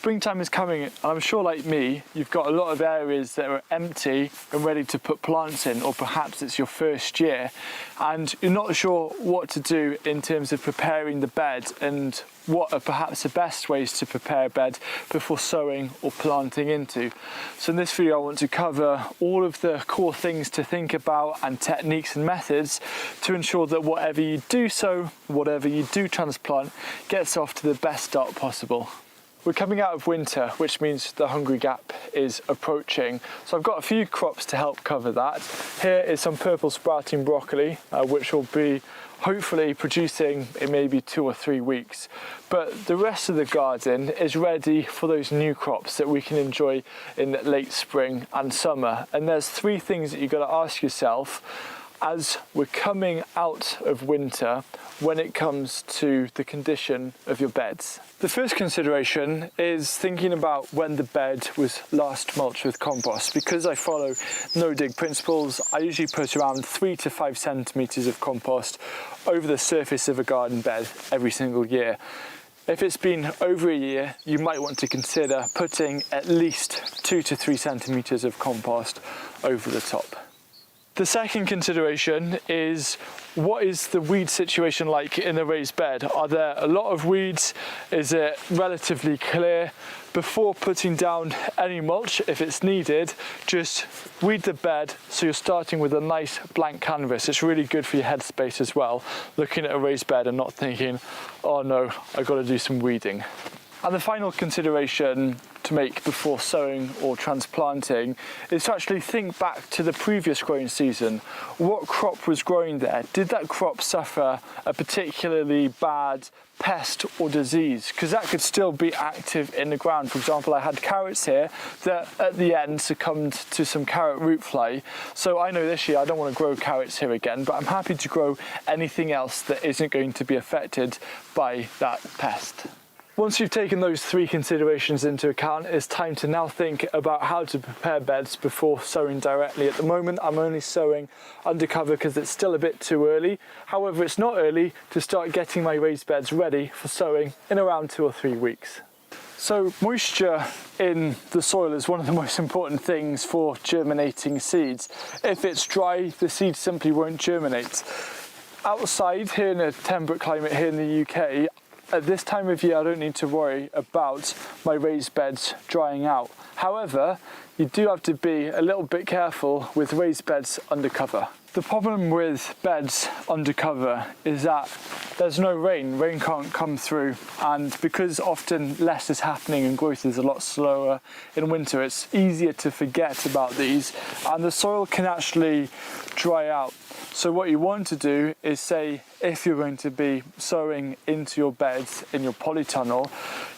Springtime is coming, and I'm sure like me, you've got a lot of areas that are empty and ready to put plants in, or perhaps it's your first year and you're not sure what to do in terms of preparing the bed and what are perhaps the best ways to prepare a bed before sowing or planting into. So in this video I want to cover all of the core things to think about and techniques and methods to ensure that whatever you do sow, whatever you do transplant, gets off to the best start possible. We're coming out of winter, which means the hungry gap is approaching. So I've got a few crops to help cover that. Here is some purple sprouting broccoli, which will be hopefully producing in maybe 2 or 3 weeks. But the rest of the garden is ready for those new crops that we can enjoy in late spring and summer. And there's 3 things that you've got to ask yourself as we're coming out of winter when it comes to the condition of your beds. The first consideration is thinking about when the bed was last mulched with compost. Because I follow no-dig principles, I usually put around 3 to 5 centimetres of compost over the surface of a garden bed every single year. If it's been over a year, you might want to consider putting at least 2 to 3 centimetres of compost over the top. The second consideration is, what is the weed situation like in a raised bed? Are there a lot of weeds? Is it relatively clear? Before putting down any mulch, if it's needed, just weed the bed so you're starting with a nice blank canvas. It's really good for your headspace as well, looking at a raised bed and not thinking, oh no, I've got to do some weeding. And the final consideration to make before sowing or transplanting is to actually think back to the previous growing season. What crop was growing there? Did that crop suffer a particularly bad pest or disease? Because that could still be active in the ground. For example, I had carrots here that at the end succumbed to some carrot root fly. So I know this year I don't want to grow carrots here again, but I'm happy to grow anything else that isn't going to be affected by that pest. Once you've taken those 3 considerations into account, it's time to now think about how to prepare beds before sowing directly. At the moment, I'm only sowing undercover because it's still a bit too early. However, it's not early to start getting my raised beds ready for sowing in around 2 or 3 weeks. So moisture in the soil is one of the most important things for germinating seeds. If it's dry, the seeds simply won't germinate. Outside, here in a temperate climate here in the UK, at this time of year, I don't need to worry about my raised beds drying out. However, you do have to be a little bit careful with raised beds undercover. The problem with beds undercover is that there's no rain. Rain can't come through, and because often less is happening and growth is a lot slower in winter, it's easier to forget about these, and the soil can actually dry out. So what you want to do is say, if you're going to be sowing into your beds in your polytunnel,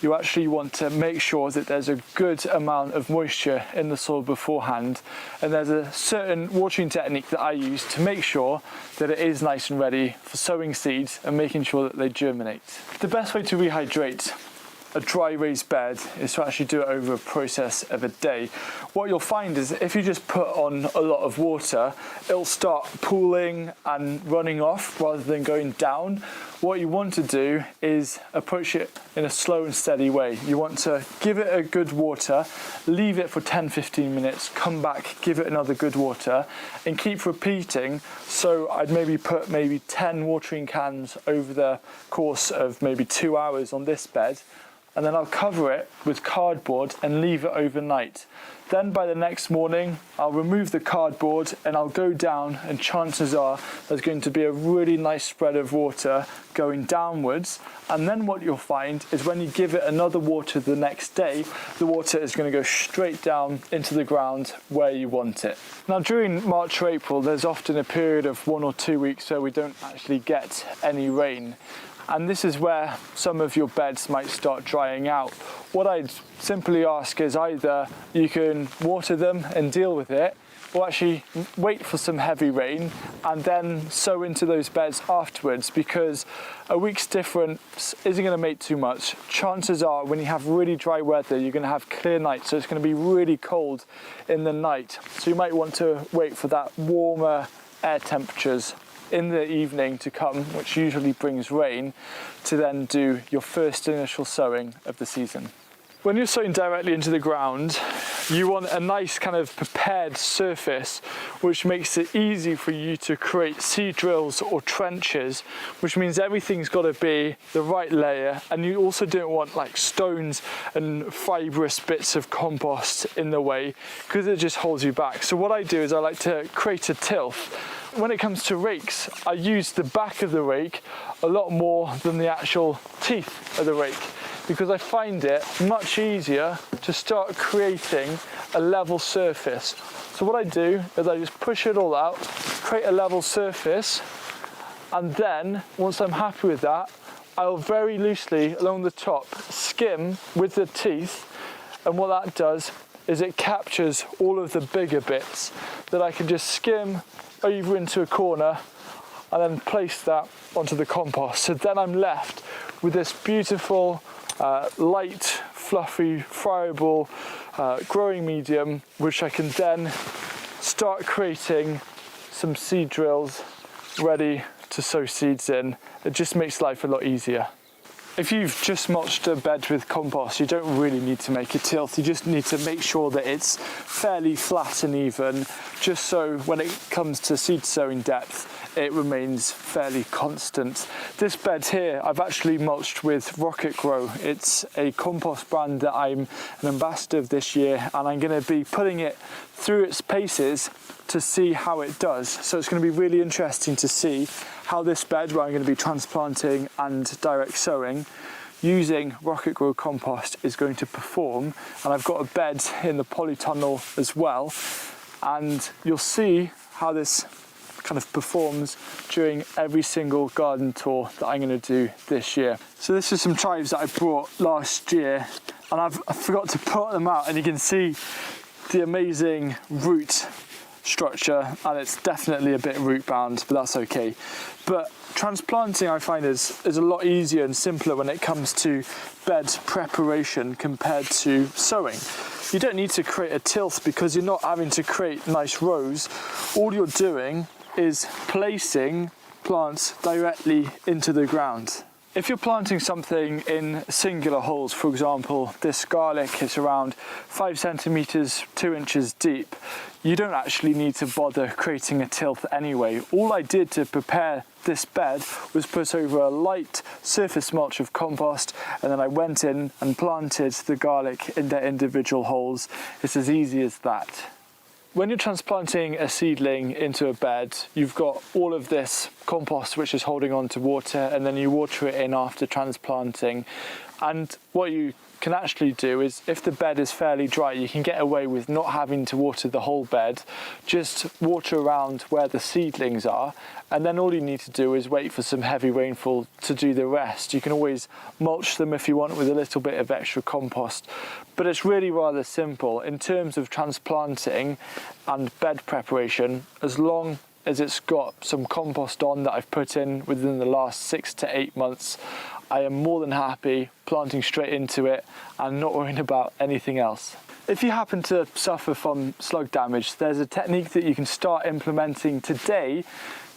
you actually want to make sure that there's a good amount of moisture in the soil beforehand. And there's a certain watering technique that I use to make sure that it is nice and ready for sowing seeds and making sure that they germinate. The best way to rehydrate a dry raised bed is to actually do it over a process of a day. What you'll find is that if you just put on a lot of water, it'll start pooling and running off rather than going down. What you want to do is approach it in a slow and steady way. You want to give it a good water, leave it for 10-15 minutes, come back, give it another good water, and keep repeating. So I'd maybe put 10 watering cans over the course of maybe 2 hours on this bed, and then I'll cover it with cardboard and leave it overnight. Then by the next morning, I'll remove the cardboard and I'll go down, and chances are there's going to be a really nice spread of water going downwards. And then what you'll find is when you give it another water the next day, the water is going to go straight down into the ground where you want it. Now during March or April, there's often a period of 1 or 2 weeks where we don't actually get any rain. And this is where some of your beds might start drying out. What I'd simply ask is either you can water them and deal with it, or actually wait for some heavy rain and then sow into those beds afterwards, because a week's difference isn't going to make too much. Chances are when you have really dry weather, you're going to have clear nights, so it's going to be really cold in the night. So you might want to wait for that warmer air temperatures in the evening to come, which usually brings rain, to then do your first initial sowing of the season. When you're sowing directly into the ground, you want a nice kind of prepared surface, which makes it easy for you to create seed drills or trenches, which means everything's got to be the right layer, and you also don't want like stones and fibrous bits of compost in the way, because it just holds you back. So what I do is I like to create a tilth. When it comes to rakes, I use the back of the rake a lot more than the actual teeth of the rake, because I find it much easier to start creating a level surface. So what I do is I just push it all out, create a level surface, and then once I'm happy with that, I'll very loosely along the top skim with the teeth, and what that does is it captures all of the bigger bits that I can just skim over into a corner and then place that onto the compost. So then I'm left with this beautiful light, fluffy, friable growing medium, which I can then start creating some seed drills ready to sow seeds in. It just makes life a lot easier. If you've just mulched a bed with compost, you don't really need to make a tilth. You just need to make sure that it's fairly flat and even, just so when it comes to seed sowing depth, it remains fairly constant. This bed here, I've actually mulched with Rocket Grow. It's a compost brand that I'm an ambassador of this year, and I'm going to be putting it through its paces to see how it does. So it's going to be really interesting to see how this bed, where I'm going to be transplanting and direct sowing using Rocket Grow compost, is going to perform. And I've got a bed in the polytunnel as well, and you'll see how this kind of performs during every single garden tour that I'm going to do this year. So this is some chives that I brought last year, and I forgot to put them out, and you can see the amazing root structure, and it's definitely a bit root bound, but that's okay. But transplanting, I find, is a lot easier and simpler when it comes to bed preparation compared to sowing. You don't need to create a tilth because you're not having to create nice rows. All you're doing is placing plants directly into the ground. If you're planting something in singular holes, for example, this garlic is around 5 centimeters, 2 inches deep, you don't actually need to bother creating a tilth anyway. All I did to prepare this bed was put over a light surface mulch of compost, and then I went in and planted the garlic in their individual holes. It's as easy as that. When you're transplanting a seedling into a bed, you've got all of this compost which is holding on to water, and then you water it in after transplanting. And what you can actually do is, if the bed is fairly dry, you can get away with not having to water the whole bed. Just water around where the seedlings are, and then all you need to do is wait for some heavy rainfall to do the rest. You can always mulch them if you want with a little bit of extra compost, but it's really rather simple in terms of transplanting and bed preparation. As long as it's got some compost on that I've put in within the last 6 to 8 months, I am more than happy planting straight into it and not worrying about anything else. If you happen to suffer from slug damage, there's a technique that you can start implementing today,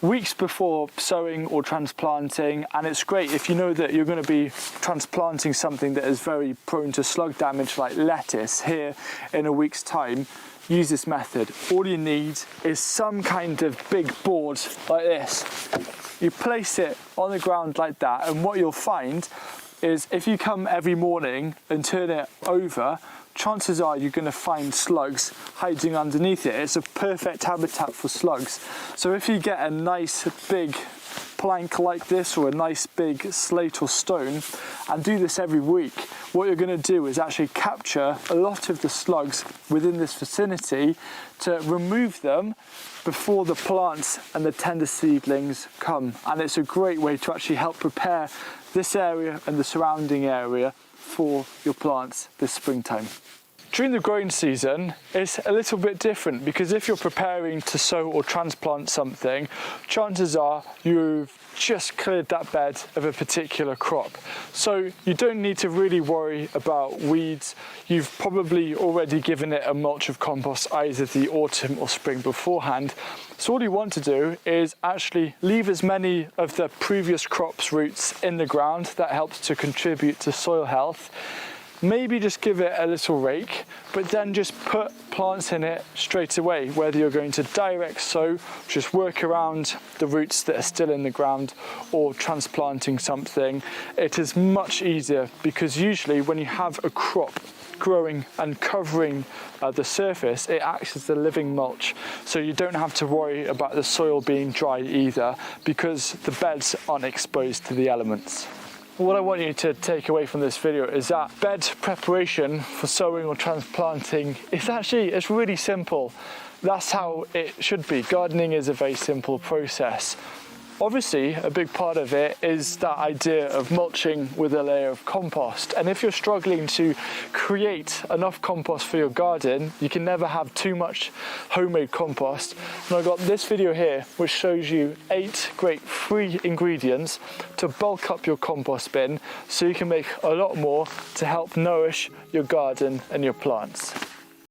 weeks before sowing or transplanting, and it's great if you know that you're going to be transplanting something that is very prone to slug damage like lettuce here in a week's time. Use this method. All you need is some kind of big board like this. You place it on the ground like that, and what you'll find is if you come every morning and turn it over, chances are you're going to find slugs hiding underneath it. It's a perfect habitat for slugs. So if you get a nice big plank like this, or a nice big slate or stone, and do this every week, what you're going to do is actually capture a lot of the slugs within this vicinity to remove them before the plants and the tender seedlings come. And it's a great way to actually help prepare this area and the surrounding area for your plants this springtime. During the growing season, it's a little bit different, because if you're preparing to sow or transplant something, chances are you've just cleared that bed of a particular crop. So you don't need to really worry about weeds. You've probably already given it a mulch of compost either the autumn or spring beforehand. So all you want to do is actually leave as many of the previous crop's roots in the ground. That helps to contribute to soil health. maybe just give it a little rake, but then just put plants in it straight away, whether you're going to direct sow, just work around the roots that are still in the ground, or transplanting something. It is much easier because usually when you have a crop growing and covering the surface, it acts as the living mulch, so you don't have to worry about the soil being dry either, because the beds aren't exposed to the elements. What I want you to take away from this video is that bed preparation for sowing or transplanting it's really simple. That's how it should be. Gardening is a very simple process. Obviously, a big part of it is that idea of mulching with a layer of compost. And if you're struggling to create enough compost for your garden, you can never have too much homemade compost. And I've got this video here which shows you 8 great free ingredients to bulk up your compost bin so you can make a lot more to help nourish your garden and your plants.